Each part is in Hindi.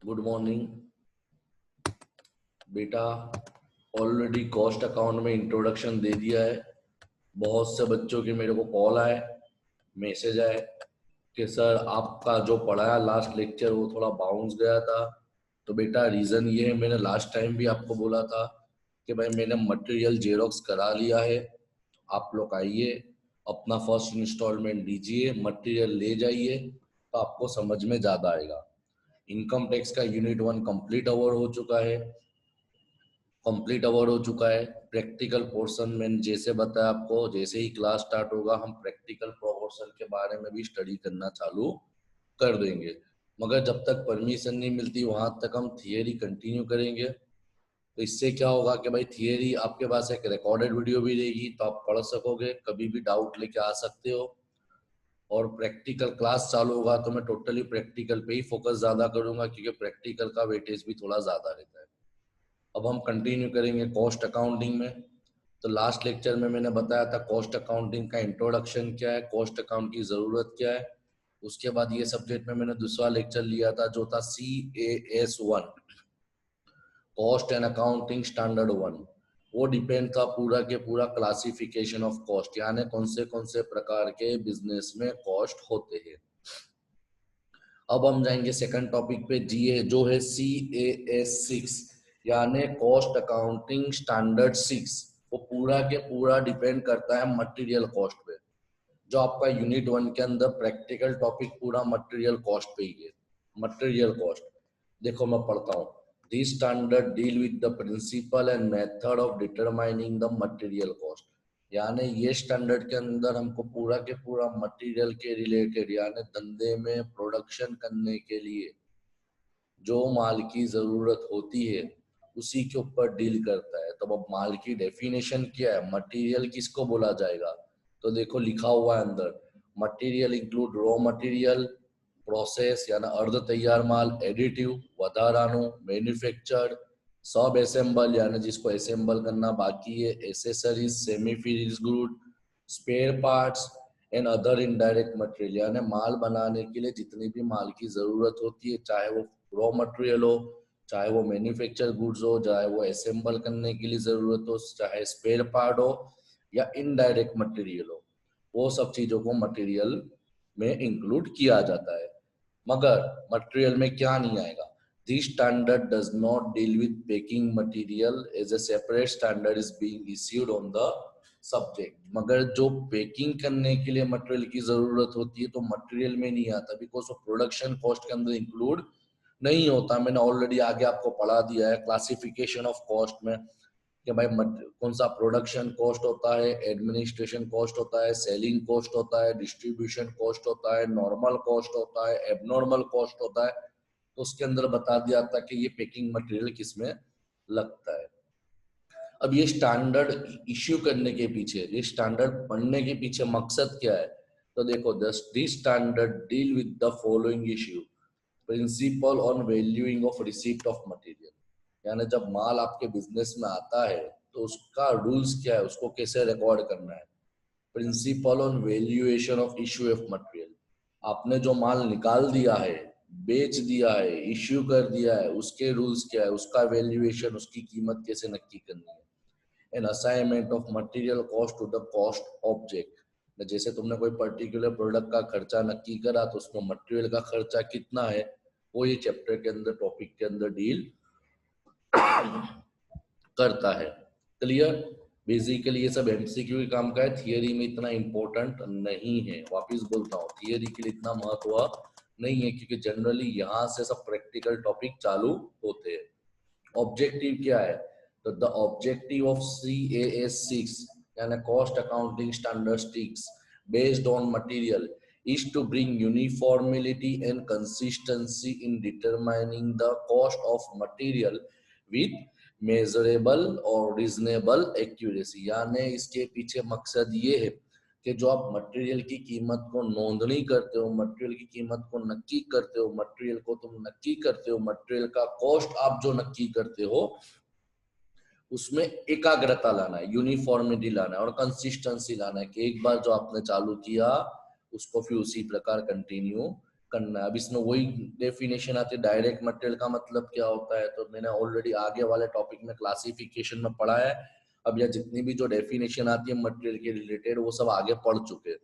गुड मॉर्निंग बेटा। ऑलरेडी कॉस्ट अकाउंट में इंट्रोडक्शन दे दिया है। बहुत से बच्चों के मेरे को कॉल आए, मैसेज आए कि सर आपका जो पढ़ाया लास्ट लेक्चर वो थोड़ा बाउंस गया था। तो बेटा रीज़न ये है, मैंने लास्ट टाइम भी आपको बोला था कि भाई मैंने मटेरियल जेरोक्स करा लिया है। आप लोग आइए, अपना फर्स्ट इंस्टॉलमेंट दीजिए, मटेरियल ले जाइए, तो आपको समझ में ज़्यादा आएगा। इनकम टैक्स का यूनिट 1 कंप्लीट अवर हो चुका है, प्रैक्टिकल पोर्शन में जैसे बताया आपको, जैसे ही क्लास स्टार्ट होगा हम प्रैक्टिकल पोर्शन के बारे में भी स्टडी करना चालू कर देंगे। मगर जब तक परमिशन नहीं मिलती वहां तक हम थियरी कंटिन्यू करेंगे। तो इससे क्या होगा कि भाई थियरी आपके पास एक रिकॉर्डेड वीडियो भी रहेगी, तो आप पढ़ सकोगे, कभी भी डाउट लेके आ सकते हो। और प्रैक्टिकल क्लास चालू होगा तो मैं टोटली प्रैक्टिकल पे ही फोकस ज्यादा करूंगा, क्योंकि प्रैक्टिकल का वेटेज भी थोड़ा ज्यादा रहता है। अब हम कंटिन्यू करेंगे कॉस्ट अकाउंटिंग में। तो लास्ट लेक्चर में मैंने बताया था कॉस्ट अकाउंटिंग का इंट्रोडक्शन क्या है, कॉस्ट अकाउंट की जरूरत क्या है। उसके बाद ये सब्जेक्ट में मैंने दूसरा लेक्चर लिया था जो था CAS 1, cost and accounting standard 1। वो डिपेंड था पूरा के पूरा क्लासिफिकेशन ऑफ कॉस्ट, यानी कौन से प्रकार के बिजनेस में कॉस्ट होते हैं। अब हम जाएंगे सेकंड टॉपिक पे, जीए जो है CAS 6, यानी कॉस्ट अकाउंटिंग स्टैंडर्ड 6। वो पूरा के पूरा डिपेंड करता है मटेरियल कॉस्ट पे। जो आपका यूनिट 1 के अंदर प्रैक्टिकल टॉपिक पूरा मटेरियल कॉस्ट पे ही है। मटेरियल कॉस्ट देखो मैं पढ़ता हूँ। This standard deal with the principle and method of determining the material cost, यानी ये स्टैंडर्ड के अंदर हमको पूरा के पूरा मटेरियल के रिलेटेड, यानी धंधे में प्रोडक्शन करने के लिए जो माल की जरूरत होती है उसी के ऊपर डील करता है। तो अब माल की डेफिनेशन क्या है, मटेरियल किसको बोला जाएगा? तो देखो लिखा हुआ है अंदर, material include raw material, process यानी अर्ध तैयार माल, एडिटिव वधारानु, मैन्युफैक्चर्ड, सब असेंबल यानी जिसको असेंबल करना बाकी है, accessories, semi finish good, spare parts and other indirect material, यानी माल बनाने के लिए जितनी भी माल की जरूरत होती है, चाहे वो रॉ मटेरियल हो, चाहे वो मैन्युफैक्चर गुड्स हो, चाहे वो असेंबल करने के लिए जरूरत हो, चाहे स्पेयर पार्ट हो या इनडायरेक्ट मटेरियल हो, वो सब चीजों को मटेरियल में इंक्लूड किया जाता है। मगर मटेरियल में क्या नहीं आएगा, this standard does not deal with packing material as a separate standard is being issued on the subject. मगर जो पैकिंग करने के लिए मटेरियल की जरूरत होती है तो मटेरियल में नहीं आता, बिकॉज वो प्रोडक्शन कॉस्ट के अंदर इंक्लूड नहीं होता। मैंने ऑलरेडी आगे आपको पढ़ा दिया है क्लासिफिकेशन ऑफ कॉस्ट में कि भाई कौन सा प्रोडक्शन कॉस्ट होता है, एडमिनिस्ट्रेशन कॉस्ट होता है, सेलिंग कॉस्ट होता है, डिस्ट्रीब्यूशन कॉस्ट होता है, नॉर्मल कॉस्ट होता है, एबनॉर्मल कॉस्ट होता है। तो उसके अंदर बता दिया था कि ये पैकिंग मटेरियल किसमें लगता है। अब ये स्टैंडर्ड इश्यू करने के पीछे, ये स्टैंडर्ड पढ़ने के पीछे मकसद क्या है? तो देखो, this standard deal with the following issue, principal on valuing of receipt of material, यानी जब माल आपके बिजनेस में आता है तो उसका रूल्स क्या है, उसको कैसे रिकॉर्ड करना है। Principal on valuation of issue of material, आपने जो माल निकाल दिया है, बेच दिया है, इश्यू कर दिया है, उसके रूल्स क्या है, उसका वैल्यूएशन, उसकी कीमत कैसे नक्की करनी है। An assignment of material cost to the cost object, जैसे तुमने कोई पर्टिकुलर प्रोडक्ट का खर्चा नक्की करा तो उसमें मटेरियल का खर्चा कितना है, वो ये चैप्टर के अंदर टॉपिक के अंदर डील करता है। क्लियर? बेसिकली ये सब एमसीक्यू के काम का है, थियरी में इतना इंपॉर्टेंट नहीं है। वापिस बोलता हूँ, थियरी के लिए इतना महत्व नहीं है, क्योंकि जनरली यहाँ से सब प्रैक्टिकल टॉपिक चालू होते हैं। ऑब्जेक्टिव क्या है? तो द ऑब्जेक्टिव ऑफ CAS 6 यानी cost accounting standard 6 based on material is to bring uniformity and consistency in determining the cost of material with measurable और reasonable accuracy, यानी इसके पीछे मकसद ये है कि जो आप मटेरियल की कीमत को नोंदनी करते हो, मटेरियल की कीमत को नक्की करते हो, मटेरियल को तुम नक्की करते हो, मटेरियल का कॉस्ट आप जो नक्की करते हो उसमें एकाग्रता लाना है, यूनिफॉर्मिटी लाना है और कंसिस्टेंसी लाना है, कि एक बार जो आपने चालू किया उसको फिर उसी प्रकार कंटिन्यू करना है। अब इसमें वही डेफिनेशन आती है, डायरेक्ट मटेरियल का मतलब क्या होता है, तो मैंने ऑलरेडी आगे वाले टॉपिक में क्लासिफिकेशन में पढ़ा है। अब यह जितनी भी जो डेफिनेशन आती है मटेरियल के रिलेटेड वो सब आगे पढ़ चुके।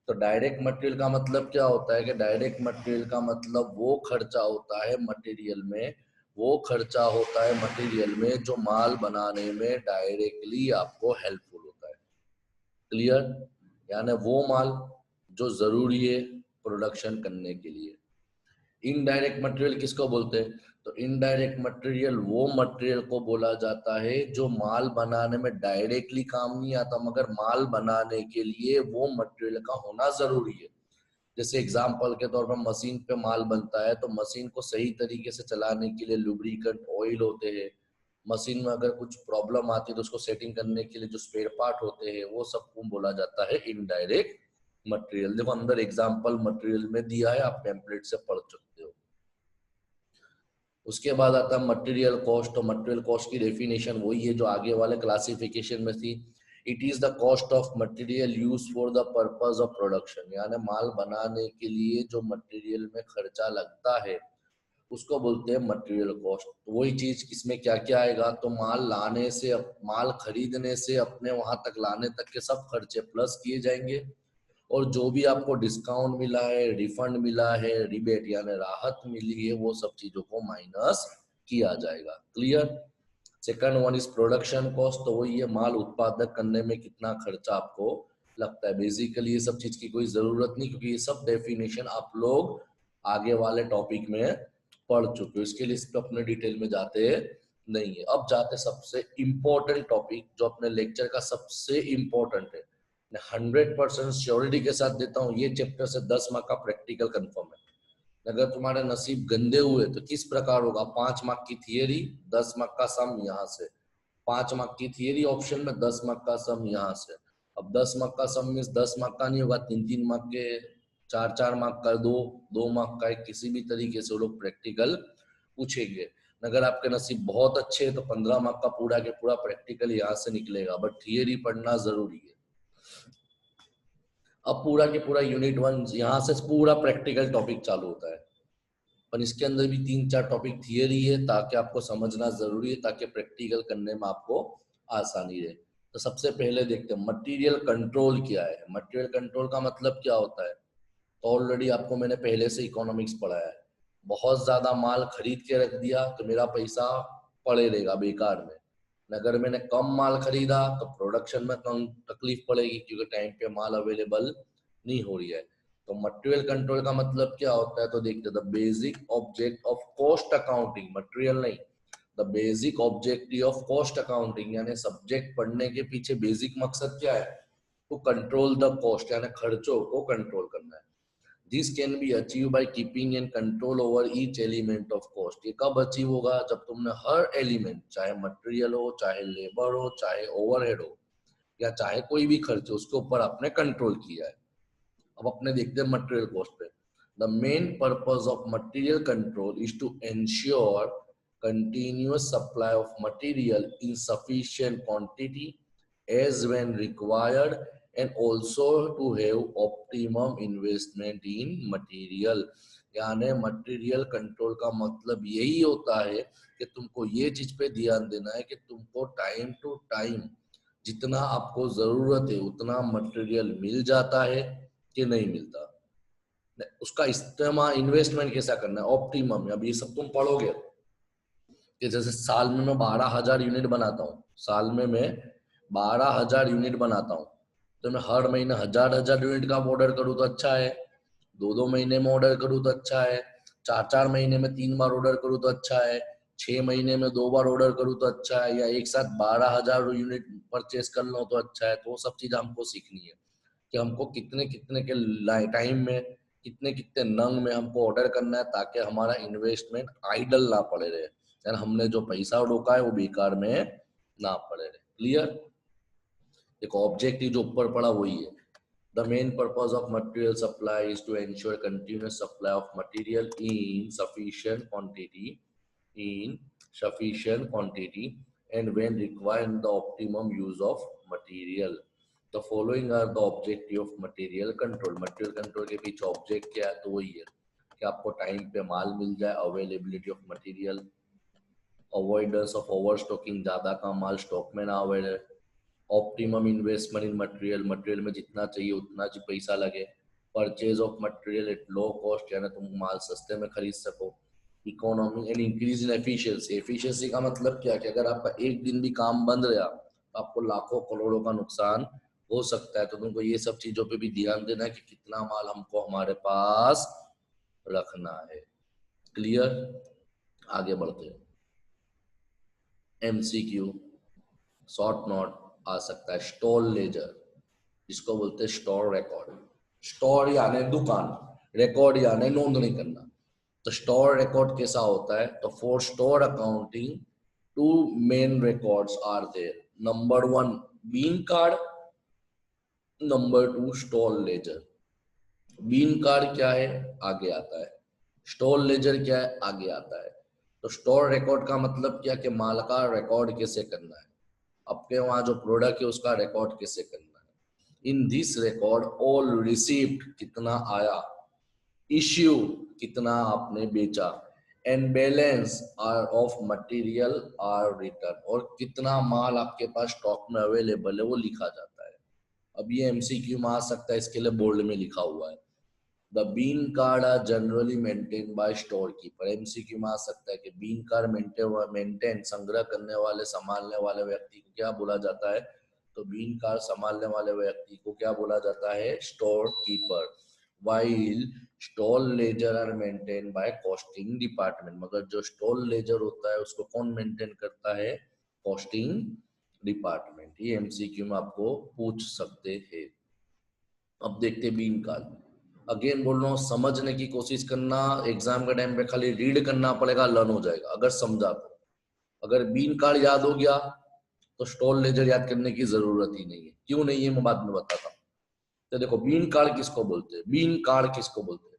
तो डायरेक्ट मटेरियल का मतलब क्या होता है कि डायरेक्ट मटेरियल का मतलब वो खर्चा होता है मटेरियल में, वो खर्चा होता है मटेरियल में जो माल बनाने में डायरेक्टली आपको हेल्पफुल होता है। क्लियर? यानी वो माल जो जरूरी है प्रोडक्शन करने के लिए। इनडायरेक्ट मटेरियल किसको बोलते हैं? तो इनडायरेक्ट मटेरियल वो मटेरियल को बोला जाता है जो माल बनाने में डायरेक्टली काम नहीं आता, मगर माल बनाने के लिए वो मटेरियल का होना जरूरी है। जैसे एग्जांपल के तौर पर मशीन पे माल बनता है, तो मशीन को सही तरीके से चलाने के लिए लुब्रिकेंट ऑयल होते हैं। मशीन में अगर कुछ प्रॉब्लम आती है तो उसको सेटिंग करने के लिए जो स्पेयर पार्ट होते हैं वो सबको बोला जाता है इनडायरेक्ट मटेरियल। देखो अंदर एग्जांपल मटेरियल में दिया है, आप टेम्पलेट से पढ़ सकते हो। उसके बाद आता है मटेरियल कॉस्ट। तो मटेरियल कॉस्ट की डेफिनेशन वही है जो आगे वाले क्लासिफिकेशन में थी। It is the cost of material use for the purpose of production, यानी माल बनाने के लिए जो मटेरियल में खर्चा लगता है उसको बोलते हैं मटेरियल कॉस्ट। तो वही चीज इसमें क्या क्या आएगा, तो माल लाने से, माल खरीदने से अपने वहां तक लाने तक के सब खर्चे प्लस किए जाएंगे, और जो भी आपको डिस्काउंट मिला है, रिफंड मिला है, रिबेट यानी राहत मिली है, वो सब चीजों को माइनस किया जाएगा। Clear? Second one is production cost. तो वही है माल उत्पादक करने में कितना खर्चा आपको लगता है। बेसिकली ये सब चीज की कोई जरूरत नहीं, क्योंकि ये सब डेफिनेशन आप लोग आगे वाले टॉपिक में पढ़ चुके हो, इसके लिए इस पे अपने डिटेल में जाते नहीं है। अब जाते सबसे इंपॉर्टेंट टॉपिक जो अपने लेक्चर का सबसे इंपॉर्टेंट है, 100% श्योरिटी के साथ देता हूँ, ये चैप्टर से 10 मार्क का प्रैक्टिकल कंफर्म है। अगर तुम्हारे नसीब गंदे हुए तो किस प्रकार होगा, 5 मार्क की थियरी, 10 मार्क का सम यहाँ से, 5 मार्क की थियरी ऑप्शन में, 10 मार्क का सम यहाँ से। अब 10 मार्क का सम में 10 मार्क का नहीं होगा, 3-3 मार्क के, 4-4 मार्क का, 2-2 मार्क का, किसी भी तरीके से वो लोग प्रैक्टिकल पूछेंगे। अगर आपके नसीब बहुत अच्छे है तो 15 मार्क का पूरा के पूरा प्रैक्टिकल यहाँ से निकलेगा, बट थियरी पढ़ना जरूरी है। अब पूरा के पूरा यूनिट 1 यहाँ से पूरा प्रैक्टिकल टॉपिक चालू होता है, पर इसके अंदर भी 3-4 टॉपिक थियरी है, ताकि आपको समझना जरूरी है, ताकि प्रैक्टिकल करने में आपको आसानी रहे। तो सबसे पहले देखते हैं मटेरियल कंट्रोल क्या है। मटेरियल कंट्रोल का मतलब क्या होता है, तो ऑलरेडी आपको मैंने पहले से इकोनॉमिक्स पढ़ाया है। बहुत ज्यादा माल खरीद के रख दिया तो मेरा पैसा पड़े रहेगा बेकार में। अगर मैंने कम माल खरीदा तो प्रोडक्शन में कम तकलीफ पड़ेगी, क्योंकि टाइम पे माल अवेलेबल नहीं हो रही है। तो मटेरियल कंट्रोल का मतलब क्या होता है, तो देखते the basic object of cost accounting, material नहीं, the basic objective of cost accounting, यानी सब्जेक्ट पढ़ने के पीछे बेसिक मकसद क्या है, टू कंट्रोल द कॉस्ट, यानी खर्चों को कंट्रोल करना है। This can be achieve by keeping and control over each element of cost. ये कब अचीव होगा, जब तुमने हर एलिमेंट, चाहे मटेरियल हो, चाहे लेबर हो, चाहे ओवरहेड हो, या चाहे कोई भी खर्च हो, उसके ऊपर आपने कंट्रोल किया है। अब अपने देखते हैं मटेरियल कॉस्ट पे। The main purpose of material control is to ensure continuous supply of material in sufficient quantity as when required, and also to have optimum investment in material। यानी मटेरियल कंट्रोल का मतलब यही होता है कि तुमको ये चीज पे ध्यान देना है कि तुमको टाइम टू टाइम जितना आपको जरूरत है उतना मटेरियल मिल जाता है कि नहीं मिलता, उसका इस्तेमाल, इन्वेस्टमेंट कैसा करना है, ऑप्टिमम। अब ये सब तुम पढ़ोगे कि जैसे साल में मैं 12,000 यूनिट बनाता हूँ, साल में मैं 12,000 यूनिट बनाता हूँ, तो मैं हर महीने 1,000 यूनिट का ऑर्डर करूँ तो अच्छा है, 2-2 महीने में ऑर्डर करूँ तो अच्छा है, 4-4 महीने में 3 बार ऑर्डर करूँ तो अच्छा है, 6 महीने में 2 बार ऑर्डर करूँ तो अच्छा है, या एक साथ 12,000 यूनिट परचेस कर लो तो अच्छा है। तो वो सब चीज हमको सीखनी है कि हमको कितने कितने के टाइम में, कितने कितने नंग में हमको ऑर्डर करना है, ताकि हमारा इन्वेस्टमेंट आइडल ना पड़े रहे, यानी हमने जो पैसा रोका है वो बेकार में ना पड़े रहे। क्लियर? देखो ऑब्जेक्टिव जो ऊपर पड़ा वही है। The main purpose of material supply is to ensure continuous supply of material in sufficient quantity and when required the optimum use of material. The following are the objective of material control। material control के पीछे ऑब्जेक्ट क्या है, तो वही है कि आपको टाइम पे माल मिल जाए, availability of material, avoidance of over stocking, ज्यादा का माल स्टॉक में ना अवेले, optimum investment in material, material में जितना चाहिए उतना ही पैसा लगे, purchase of material at low cost, यानी तुम माल सस्ते में खरीद सको, economy and increase in efficiency. Efficiency का मतलब क्या कि अगर आपका एक दिन भी काम बंद रहा तो आपको लाखों करोड़ों का नुकसान हो सकता है। तो तुमको ये सब चीजों पे भी ध्यान देना है कि कितना माल हमको हमारे पास रखना है। क्लियर? आगे बढ़ते हैं। एमसीक्यू शॉर्ट नोट आ सकता है, स्टोर लेजर, जिसको बोलते हैं स्टोर रिकॉर्ड। स्टोर यानी दुकान, रिकॉर्ड यानी नोंदनी करना। तो स्टोर रिकॉर्ड कैसा होता है? तो for store accounting two main records are there, number 1 bin card, number 2 store ledger. Bin card क्या है? आगे आता है। स्टोर लेजर क्या है? आगे आता है। तो स्टोर रिकॉर्ड का मतलब क्या कि माल का रिकॉर्ड कैसे करना है, आपके वहां जो प्रोडक्ट है उसका रिकॉर्ड कैसे करना है। In this record all received कितना आया, इश्यू कितना आपने बेचा, and balance are of material are return, और कितना माल आपके पास स्टॉक में अवेलेबल है वो लिखा जाता है। अब ये एमसीक्यू में आ सकता है, इसके लिए बोर्ड में लिखा हुआ है। The bin card are generally maintain by store keeper. MCQ में आ सकता है कि बीन कार्ड मेंटेन संग्रह करने वाले, संभालने वाले व्यक्ति को क्या बोला जाता है? तो बीन कार्ड संभालने वाले व्यक्ति को क्या बोला जाता है? Store keeper. While store ledger are maintain by costing department, मगर जो स्टोर लेजर होता है उसको कौन मेंटेन करता है? Costing department. ये एमसीक्यू में आपको पूछ सकते हैं। अब देखते हैं बीन कार्ड। अगेन बोल रहा हूँ, समझने की कोशिश करना, एग्जाम के टाइम पे खाली रीड करना पड़ेगा, लर्न हो जाएगा अगर समझा तो। अगर बीन कार्ड याद हो गया तो स्टोर लेजर याद करने की जरूरत ही नहीं है। क्यों नहीं है मैं बाद में बताता हूँ। तो देखो बीन कार्ड किसको बोलते हैं, बीन कार्ड किसको बोलते हैं?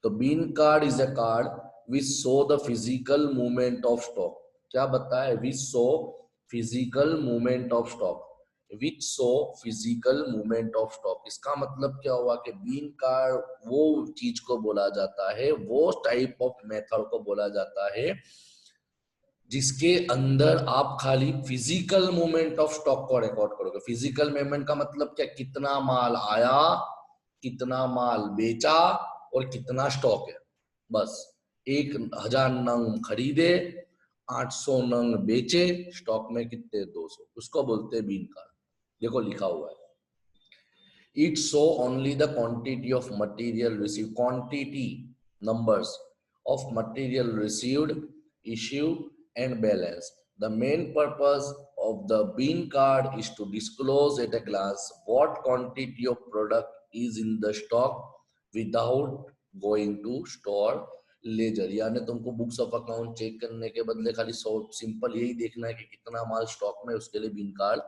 तो bin card is a card which show the physical movement of stock. क्या बताया? Which show physical movement of stock, which show physical movement of stock. इसका मतलब क्या हुआ कि बीन कार्ड वो चीज को बोला जाता है, वो टाइप ऑफ मेथड को बोला जाता है जिसके अंदर आप खाली फिजिकल मूवमेंट ऑफ स्टॉक को रिकॉर्ड करोगे। फिजिकल मूवमेंट का मतलब क्या? कितना माल आया, कितना माल बेचा, और कितना स्टॉक है। बस 1000 नंग खरीदे, 800 नंग बेचे, स्टॉक में कितने? 200। उसको बोलते हैं बीन कार्ड। देखो लिखा हुआ है, it show only the quantity of material received, quantity numbers of material received, issue and balance. The main purpose of the bean card is to disclose at a glance what quantity of product is in the stock without going to store ledger. यानी तुमको बुक्स ऑफ अकाउंट चेक करने के बदले खाली सिंपल यही देखना है कि कितना माल स्टॉक में, उसके लिए बीन कार्ड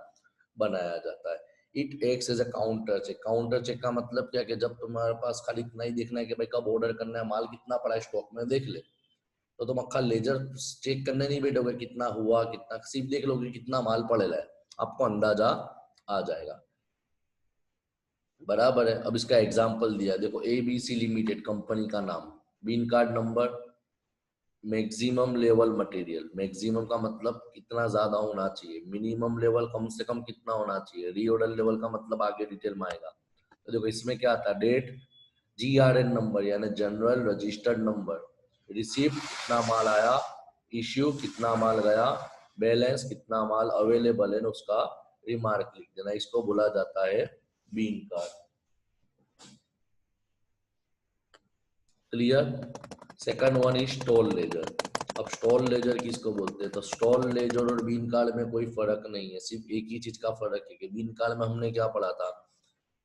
बनाया जाता है। It acts as a counter check. Counter check का मतलब क्या कि जब तुम्हारे पास खाली इतना ही देखना है कि भाई कब ऑर्डर करना है, माल कितना पड़ा है स्टॉक में देख ले, तो तुम अक्खा लेजर चेक करने नहीं बैठोगे कितना हुआ कितना, सिर्फ देख लोगे कितना माल पड़ेगा है, आपको अंदाजा आ जाएगा। बराबर है। अब इसका एग्जाम्पल दिया, देखो एबीसी लिमिटेड कंपनी का नाम, bin card number, maximum level material, maximum का मतलब कितना ज्यादा होना चाहिए, मिनिमम लेवल कम से कम कितना होना चाहिए, रीऑर्डर लेवल का मतलब आगे डिटेल में आएगा। तो देखो इसमें क्या आता है? डेट, जीआरएन नंबर यानी जनरल रजिस्टर्ड नंबर, रिसीप्ट कितना माल आया, इश्यू कितना माल गया, बैलेंस कितना माल अवेलेबल है, उसका रिमार्क लिख देना। इसको बोला जाता है bin card. Clear? Second one is stall ledger. अब स्टॉल लेजर किसको बोलते हैं? तो स्टॉल लेजर और बीन कार्ड में कोई फर्क नहीं है, सिर्फ एक ही चीज का फर्क है कि बीन कार्ड में हमने क्या पढ़ा था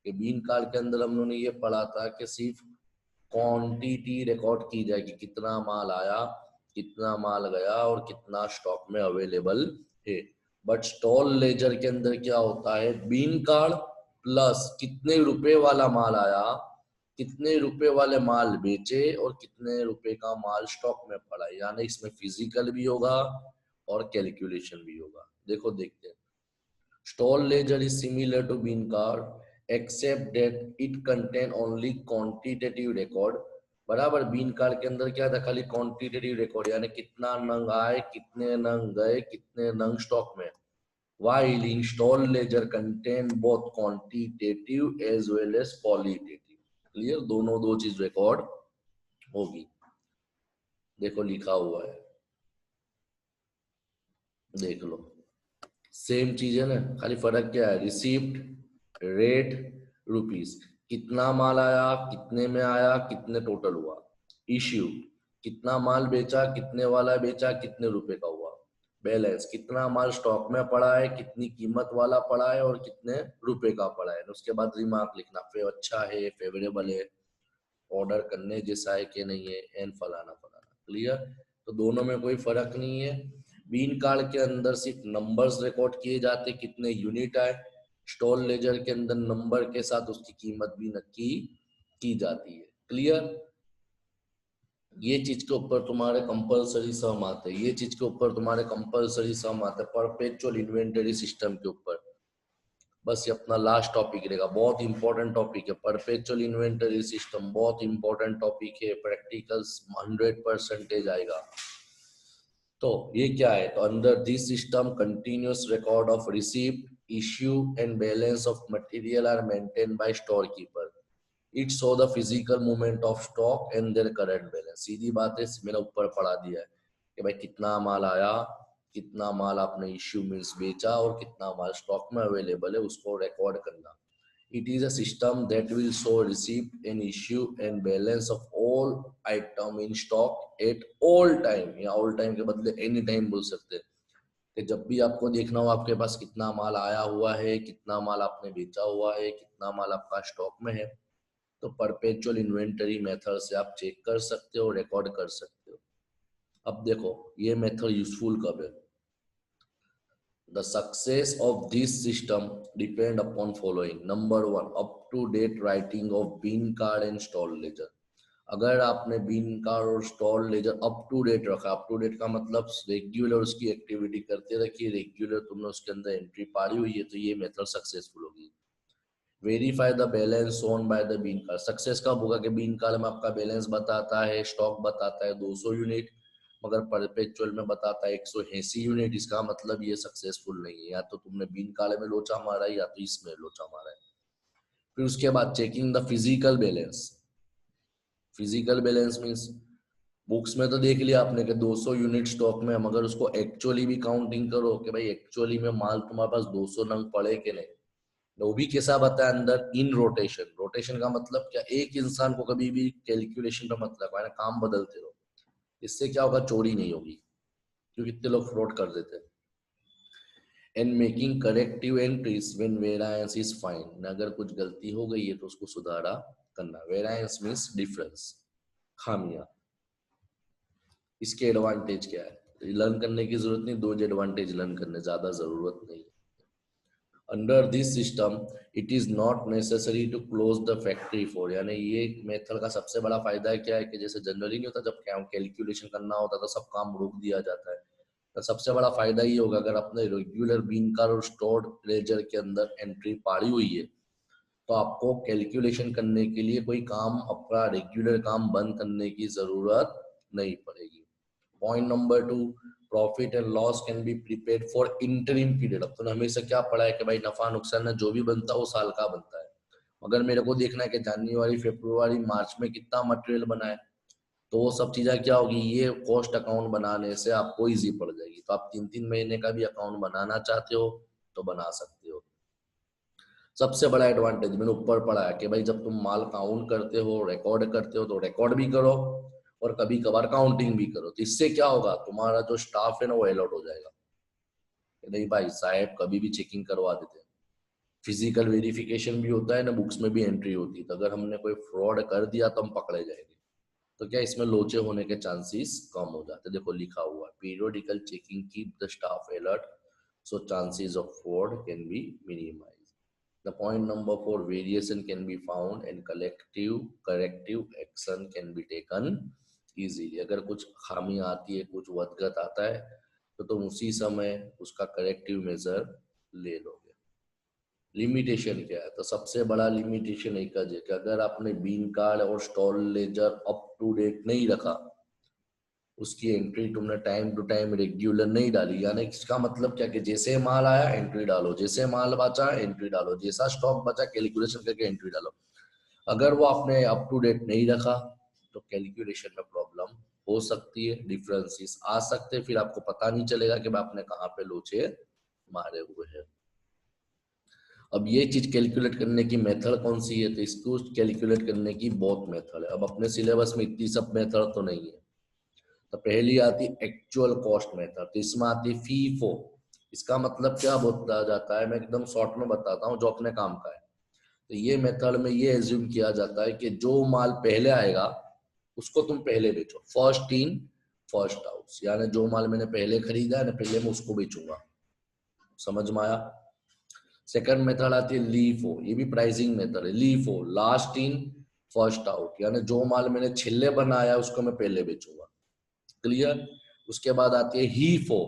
कि बीन कार्ड के अंदर हम लोगों ने ये पढ़ा था कि सिर्फ क्वांटिटी रिकॉर्ड की जाए कि कितना माल आया, कितना माल गया और कितना स्टॉक में अवेलेबल है। बट स्टॉल लेजर के अंदर क्या होता है? बीन कार्ड प्लस कितने रुपए वाला माल आया, कितने रुपए वाले माल बेचे और कितने रुपए का माल स्टॉक में पड़ा, यानी इसमें फिजिकल भी होगा और कैलकुलेशन भी होगा। देखो देखते हैं। Stall ledger is similar to bin card except that it contain only quantitative record बराबर। बीन कार्ड के अंदर क्या था, खाली क्वांटिटेटिव रिकॉर्ड, यानी कितना नंग आए, कितने नंग गए, कितने नंग स्टॉक में। while install ledger contain both quantitative as well as qualitative। Clear, दोनों दो चीज रिकॉर्ड होगी। देखो लिखा हुआ है, देख लो, सेम चीज है ना, खाली फर्क क्या है, रिसीप्ट, रेट, रुपीस, कितना माल आया, कितने में आया, कितने टोटल हुआ। इश्यू, कितना माल बेचा, कितने वाला बेचा, कितने रुपए का हुआ। बैलेंस, कितना माल स्टॉक में पड़ा है, कितनी कीमत वाला पड़ा है और कितने रुपए का पड़ा है। उसके बाद रिमार्क लिखना, अच्छा है, फेवरेबल है, ऑर्डर करने जैसा है कि नहीं है, एंड फलाना फलाना। क्लियर, तो दोनों में कोई फर्क नहीं है। बीन कार्ड के अंदर सिर्फ नंबर्स रिकॉर्ड किए जाते, कितने यूनिट आए। स्टॉल लेजर के अंदर नंबर के साथ उसकी कीमत भी नक्की की जाती है। क्लियर, ये चीज के ऊपर तुम्हारे कंपलसरी सम आते हैं, ये चीज के ऊपर तुम्हारे कंपलसरी सम आते हैं परपेचुअल इन्वेंटरी सिस्टम के ऊपर। बस ये अपना लास्ट टॉपिक रहेगा, बहुत इंपॉर्टेंट टॉपिक है परपेचुअल इन्वेंटरी सिस्टम, बहुत इंपॉर्टेंट टॉपिक है, प्रैक्टिकल्स 100% आएगा। तो ये क्या है, तो under this system continuous record of receipt, issue and balance of material are maintain by store keeper. It show the physical movement of stock and their current balance. सीधी बात है, मैंने ऊपर पढ़ा दिया है कि भाई कितना माल आया, कितना माल आपने इश्यू मीन्स बेचा और कितना माल स्टॉक में अवेलेबल है, उसको रिकॉर्ड करना। It is a system that will show receipt and issue and balance of all item in stock at all time, या all time के बदले any time बोल सकते हैं कि जब भी आपको देखना हो आपके पास कितना माल आया हुआ है, कितना माल आपने बेचा हुआ है, कितना माल आपका स्टॉक में है, तो परपेचुअल इन्वेंटरी मेथड से आप चेक कर सकते हो, रिकॉर्ड कर सकते हो। अब देखो ये मेथड यूजफुल कब है। The success of this system depend upon following. Number one, up-to-date writing of bean card and stall ledger. अगर आपने बीन कार्ड और stall ledger up to date रखा, अप टू डेट का मतलब रेगुलर उसकी एक्टिविटी करते रखिए, रेगुलर तुमने उसके अंदर एंट्री पारी हुई है, तो ये मेथड सक्सेसफुल होगी। Verify the balance own by the bin card. Success कब होगा कि बीन कार्ड में आपका बैलेंस बताता है, स्टॉक बताता है 200 यूनिट, मगर परपेचुअल में बताता है 180 यूनिट। इसका मतलब ये सक्सेसफुल नहीं है, या तो तुमने बीन कार्ड में लोचा मारा है या तो इसमें लोचा मारा है। फिर उसके बाद checking the physical balance. Physical balance means books में तो देख लिया आपने कि 200 यूनिट स्टॉक में, मगर उसको एक्चुअली भी काउंटिंग करो कि भाई एक्चुअली में माल तुम्हारे पास 200 नंग पड़े कि नहीं। वो भी कैसा बताया अंदर, इन रोटेशन। रोटेशन का मतलब क्या, एक इंसान को कभी भी कैलकुलेशन का मतलब है ना, काम बदलते रहो, इससे क्या होगा, चोरी नहीं होगी, क्योंकि कितने लोग फ्रॉड कर देते हैं। And making corrective entries when variance is find. अगर कुछ गलती हो गई है तो उसको सुधारा करना। वेरिएंस मींस डिफरेंस, खामियां। इसके एडवांटेज क्या है, लर्न करने की जरूरत नहीं, दो एडवांटेज लर्न करने, ज्यादा जरूरत नहीं। Under this system it is not necessary to close the factory for, यानी ये मेथड का सबसे बड़ा फायदा है क्या है कि जैसे जनरली नहीं होता, जब कैलकुलेशन करना होता तो सब काम रोक दिया जाता है। तो सबसे बड़ा फायदा ये होगा, अगर आपने रेगुलर बीन कार और स्टोर्ड लेजर के अंदर एंट्री पाड़ी हुई है, तो आपको कैलकुलेशन करने के लिए कोई काम, अपना रेगुलर काम बंद करने की जरूरत नहीं पड़ेगी। Point number two, profit and loss can be prepaid for interim period. अब तो हमेशा क्या पड़ा है कि भाई नफा नुकसान है जो भी बनता है वो साल का बनता है, मगर मेरे को देखना है कि जनवरी फरवरी मार्च में कितना मटेरियल बना है, तो वो सब चीजें क्या होगी, ये कॉस्ट अकाउंट बनाने से आपको इजी पड़ जाएगी। तो आप 3-3 महीने का भी अकाउंट बनाना चाहते हो तो बना सकते हो। सबसे बड़ा एडवांटेज मैंने ऊपर पढ़ा है कि भाई जब तुम माल काउंट करते हो, रिकॉर्ड करते हो, तो रिकॉर्ड भी करो और कभी कभार काउंटिंग भी करो। तो इससे क्या होगा, तुम्हारा जो स्टाफ है ना वो अलर्ट हो जाएगा, नहीं भाई साहब कभी भी चेकिंग करवा देते हैं। फिजिकल वेरिफिकेशन भी होता है ना, बुक्स में भी एंट्री होती है, तो अगर हमने कोई फ्रॉड कर दिया तो हम पकड़े जाएंगे। तो क्या इसमें लोचे होने के चांसेस कम हो जाते हैं। देखो लिखा हुआ है, periodical checking keep the staff alert so chances of fraud can be minimise. The point number 4, variation can be found and corrective action can be taken easily। अगर कुछ खामी आती है, कुछ वदगत आता है, तो तुम उसी समय उसका करेक्टिव मेजर ले लोगे। लिमिटेशन क्या है? तो सबसे बड़ा लिमिटेशन एक है कि अगर आपने बीन कार्ड और stall ledger up to date नहीं रखा, उसकी एंट्री तुमने टाइम टू टाइम रेगुलर नहीं डाली, यानी इसका मतलब क्या कि जैसे माल आया एंट्री डालो, जैसे माल बचा एंट्री डालो, जैसा स्टॉक बचा कैलकुलेशन करके एंट्री डालो। अगर वो आपने अप टू डेट नहीं रखा तो कैलकुलेशन में प्रॉब्लम हो सकती है, डिफरेंसेस आ सकते हैं, फिर आपको पता नहीं चलेगा कि आपने कहाँ पे लोचे मारे हुए हैं। अब ये चीज कैलकुलेट करने की मेथड कौन सी है? तो इसको कैलकुलेट करने की बहुत मेथड है। अब अपने सिलेबस में इतनी सब मेथड तो नहीं है। तो पहली आती है एक्चुअल कॉस्ट मेथड, तो इसमें आती है फीफो। इसका मतलब क्या बोला जाता है, मैं एकदम शॉर्ट में बताता हूँ जो अपने काम का है। तो ये मेथड में ये एज्यूम किया जाता है कि जो माल पहले आएगा उसको तुम पहले बेचो, फर्स्ट इन फर्स्ट आउट, यानी जो माल मैंने पहले खरीदा है ना, पहले मैं उसको बेचूंगा। समझ में आया? सेकंड मेथड आती है लीफो, ये भी प्राइसिंग मेथड है। LIFO, last in first out, यानी जो माल मैंने छिल्ले बनाया उसको मैं पहले बेचूंगा। क्लियर? उसके बाद आती है हीफो,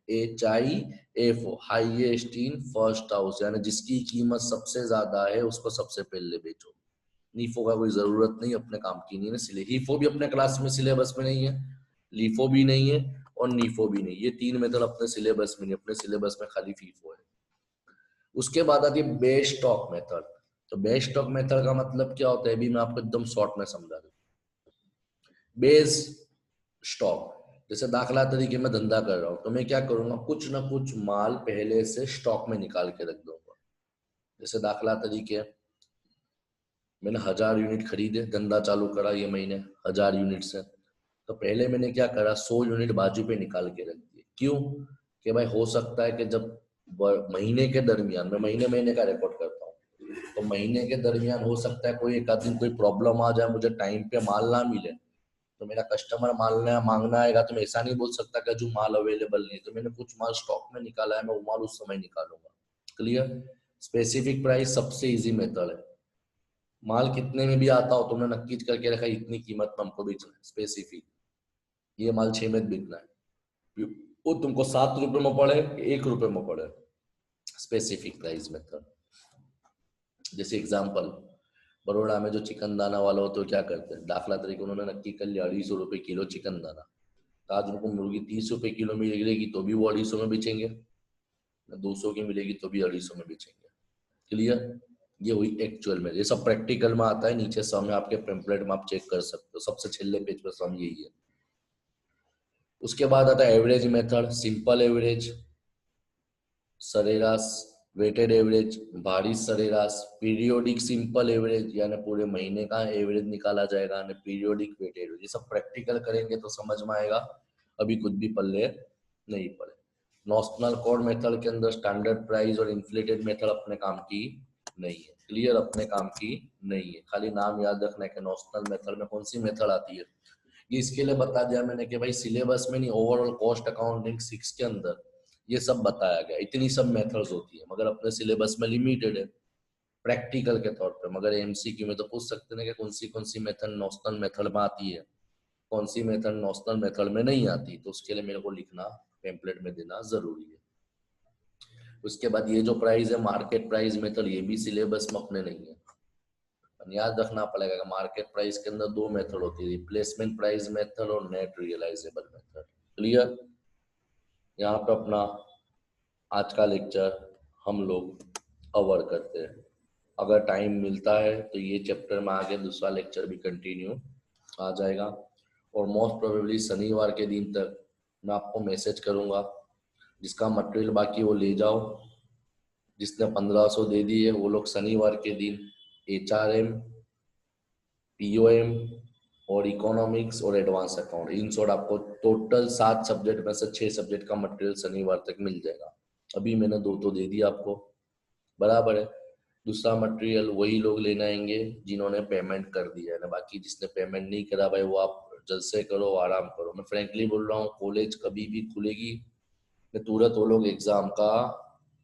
HIFO, highest in first house, यानी जिसकी कीमत सबसे ज्यादा है उसको सबसे पहले बेचो। लीफो का कोई जरूरत नहीं, अपने काम की नहीं है, इसलिए हीफो भी अपने क्लास में सिलेबस में नहीं है, लीफो भी नहीं है और नीफो भी नहीं। ये तीन मेथड अपने सिलेबस में नहीं, अपने सिलेबस में खाली फीफो है। उसके बाद आती है बेस स्टॉक मेथड। तो बेस स्टॉक मेथड का मतलब क्या होता है, अभी मैं आपको एकदम शॉर्ट में समझा दूं। बेस स्टॉक, जैसे दाखला तरीके में धंधा कर रहा हूँ तो मैं क्या करूंगा, कुछ ना कुछ माल पहले से स्टॉक में निकाल के रख दूंगा। जैसे दाखला तरीके मैंने 1000 यूनिट खरीदे, धंधा चालू करा ये महीने 1000 यूनिट से, तो पहले मैंने क्या करा, 100 यूनिट बाजू पे निकाल के रख दिए। क्यों? कि भाई हो सकता है कि जब महीने के दरमियान, मैं महीने महीने का रिकॉर्ड करता हूँ, तो महीने के दरमियान हो सकता है कोई एक आध दिन कोई प्रॉब्लम आ जाए, मुझे टाइम पे माल ना मिले, तो मेरा कस्टमर माल मांगना आएगा, तो मैं ऐसा नहीं बोल सकता कि जो माल अवेलेबल नहीं, तो मैंने कुछ माल स्टॉक में निकाला है, मैं वो माल उस समय निकालूंगा। क्लियर? स्पेसिफिक प्राइस सबसे इजी मेथड है। माल कितने में भी आता हो, तुमने नक्की करके रखा इतनी कीमत में हमको बेचना है, स्पेसिफिक, ये माल 6 में बिकना है, वो तुमको 7 रुपए में पड़े 1 रुपए में पड़े, स्पेसिफिक प्राइस मेथड। जैसे एग्जांपल, बड़ोड़ा में जो चिकन दाना वाला हो तो क्या करते हैं, दाखला तरीके उन्होंने नक्की कर लिया 250 रुपए किलो चिकन दाना, तो आज उनको मुर्गी 30 रुपए किलो में मिलेगी तो भी वो 250 में बेचेंगे, 200 की मिलेगी तो भी 250 में बेचेंगे। क्लियर? ये हुई एक्चुअल में, ये सब प्रैक्टिकल में आता है, नीचे सम में आपके पेम्पलेट में आप चेक कर सकते हो, सबसे छिले पेज पर सम यही है। उसके बाद आता है एवरेज मेथड, सिंपल एवरेज, सरेराश, वेटेड एवरेज, भारी सरेराश, पीरियोडिक सिंपल एवरेज, यानी पूरे महीने का एवरेज निकाला जाएगा, यानी पीरियोडिक वेटेड एवरेज। ये सब प्रैक्टिकल करेंगे तो समझ में आएगा, अभी कुछ भी पल्ले नहीं पड़े। नॉशनल कोड मेथड के अंदर स्टैंडर्ड प्राइस और इन्फ्लेटेड मेथड अपने काम की नहीं है। क्लियर? अपने काम की नहीं है, खाली नाम याद रखना है कि नॉशनल मेथड में कौन सी मेथड आती है। ये इसके लिए बता दिया मैंने कि भाई सिलेबस में नहीं, ओवरऑल कॉस्ट अकाउंटिंग 6 के अंदर ये सब बताया गया, इतनी सब मेथड्स होती है, मगर अपने सिलेबस में लिमिटेड है प्रैक्टिकल के तौर पे। मगर एमसीक्यू में तो पूछ सकते हैं कि कौन सी मेथड नॉशनल मेथड में आती है, कौन सी मेथड नॉशनल मेथड में नहीं आती, तो उसके लिए मेरे को लिखना, टेम्पलेट में देना जरूरी है। उसके बाद ये जो प्राइस है मार्केट प्राइस मेथड, ये भी सिलेबस में अपने नहीं है, याद रखना पड़ेगा कि मार्केट प्राइस के अंदर दो मेथड होती है, रिप्लेसमेंट प्राइस मेथड और नेट रियलाइजेबल मेथड। क्लियर? यहाँ पे अपना आज का लेक्चर हम लोग कवर करते हैं। अगर टाइम मिलता है तो ये चैप्टर में आगे दूसरा लेक्चर भी कंटिन्यू आ जाएगा, और मोस्ट प्रोबेबली शनिवार के दिन तक मैं आपको मैसेज करूंगा, जिसका मटेरियल बाकी वो ले जाओ, जिसने 1500 दे दी है वो लोग शनिवार के दिन HRM, POM और इकोनॉमिक्स और एडवांस अकाउंट, इन शॉर्ट आपको टोटल 7 सब्जेक्ट में से 6 सब्जेक्ट का मटेरियल शनिवार तक मिल जाएगा। अभी मैंने 2 तो दे दिया आपको, बराबर है। दूसरा मटेरियल वही लोग लेने आएंगे जिन्होंने पेमेंट कर दिया है ना, बाकी जिसने पेमेंट नहीं करा भाई वो आप जल्द से करो, आराम करो। मैं फ्रेंकली बोल रहा हूँ, कॉलेज कभी भी खुलेगी मैं तुरंत वो लोग एग्जाम का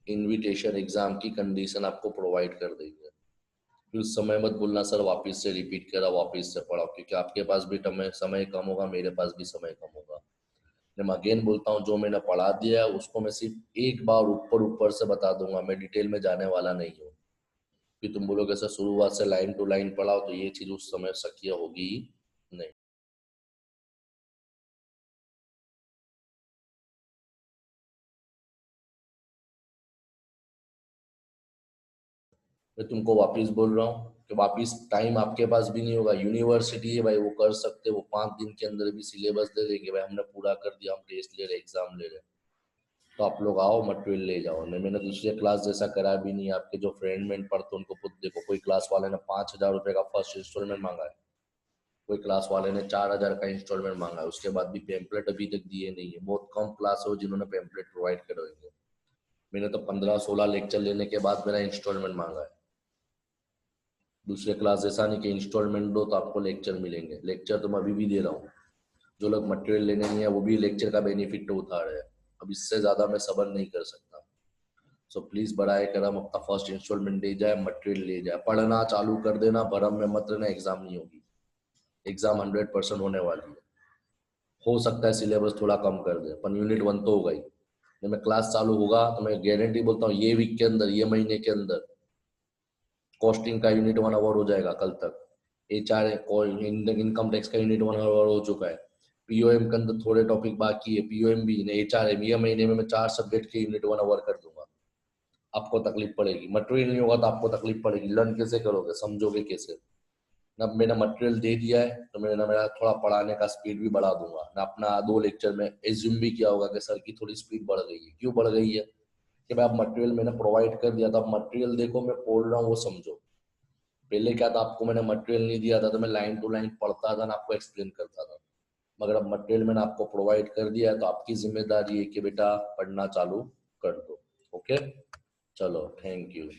इनविटेशन, एग्जाम की कंडीशन आपको प्रोवाइड कर देंगे। फिर उस समय मत बोलना सर वापस से रिपीट करा, वापस से पढ़ाओ, क्योंकि आपके पास भी समय कम होगा, मेरे पास भी समय कम होगा। मैं अगेन बोलता हूँ, जो मैंने पढ़ा दिया है उसको मैं सिर्फ एक बार ऊपर ऊपर से बता दूंगा, मैं डिटेल में जाने वाला नहीं हूँ। फिर तुम बोलोगे सर शुरुआत से लाइन टू लाइन पढ़ाओ, तो ये चीज उस समय शक्य होगी नहीं। मैं तुमको वापिस बोल रहा हूँ कि वापिस टाइम आपके पास भी नहीं होगा। यूनिवर्सिटी है भाई, वो कर सकते, वो 5 दिन के अंदर भी सिलेबस दे देंगे भाई, हमने पूरा कर दिया, हम टेस्ट ले रहे, एग्जाम ले रहे। तो आप लोग आओ, मटेरियल ले जाओ। नहीं, मैंने दूसरे क्लास जैसा करा भी नहीं। आपके जो फ्रेंड में पढ़ते उनको खुद देखो, कोई क्लास वाले ने 5,000 रुपये का फर्स्ट इंस्टॉलमेंट मांगा है, कोई क्लास वाले ने 4,000 का इंस्टॉलमेंट मांगा है, उसके बाद भी पेम्पलेट अभी तक दिए नहीं है। बहुत कम क्लास हो जिन्होंने पेम्पलेट प्रोवाइड करवाएंगे। मैंने तो 15-16 लेक्चर लेने के बाद मेरा इंस्टॉलमेंट मांगा है। दूसरे क्लास ऐसा नहीं कि इंस्टॉलमेंट दो तो आपको लेक्चर मिलेंगे। लेक्चर तो मैं अभी भी दे रहा हूँ। जो लोग मटेरियल लेने नहीं है वो भी लेक्चर का बेनिफिट तो उठा रहे हैं। अब इससे ज्यादा मैं सबर नहीं कर सकता। सो प्लीज बराए करम अपना फर्स्ट इंस्टॉलमेंट दे जाए, मटेरियल ले जाए, पढ़ना चालू कर देना, भरम में मत रहना। एग्जाम नहीं होगी, एग्जाम 100% होने वाली है। हो सकता है सिलेबस थोड़ा कम कर दे, पर यूनिट 1 तो होगा ही। जब मैं क्लास चालू होगा तो मैं गारंटी बोलता हूँ ये वीक के अंदर, ये महीने के अंदर कॉस्टिंग का यूनिट 1 अवर हो जाएगा। कल तक HR इनकम टैक्स का यूनिट 1 अवर हो चुका है। POM के अंदर थोड़े टॉपिक बाकी है, POM भी HRM, ये महीने में मैं 4 सब्जेक्ट के यूनिट 1 अवर कर दूंगा। आपको तकलीफ पड़ेगी, मटेरियल नहीं होगा तो आपको तकलीफ पड़ेगी। लर्न कैसे करोगे, समझोगे कैसे? अब मैंने मटेरियल दे दिया है तो मैंने मेरा थोड़ा पढ़ाने का स्पीड भी बढ़ा दूंगा ना। अपना 2 लेक्चर में एज्यूम भी किया होगा कि सर की थोड़ी स्पीड बढ़ गई है। क्यों बढ़ गई है? कि भाई अब मटेरियल मैंने प्रोवाइड कर दिया था, अब मटेरियल देखो मैं बोल रहा हूँ वो समझो। पहले क्या था, आपको मैंने मटेरियल नहीं दिया था तो मैं लाइन टू लाइन पढ़ता था ना, आपको एक्सप्लेन करता था। मगर अब मटेरियल मैंने आपको प्रोवाइड कर दिया है तो आपकी जिम्मेदारी है कि बेटा पढ़ना चालू कर दो। ओके, चलो, थैंक यू।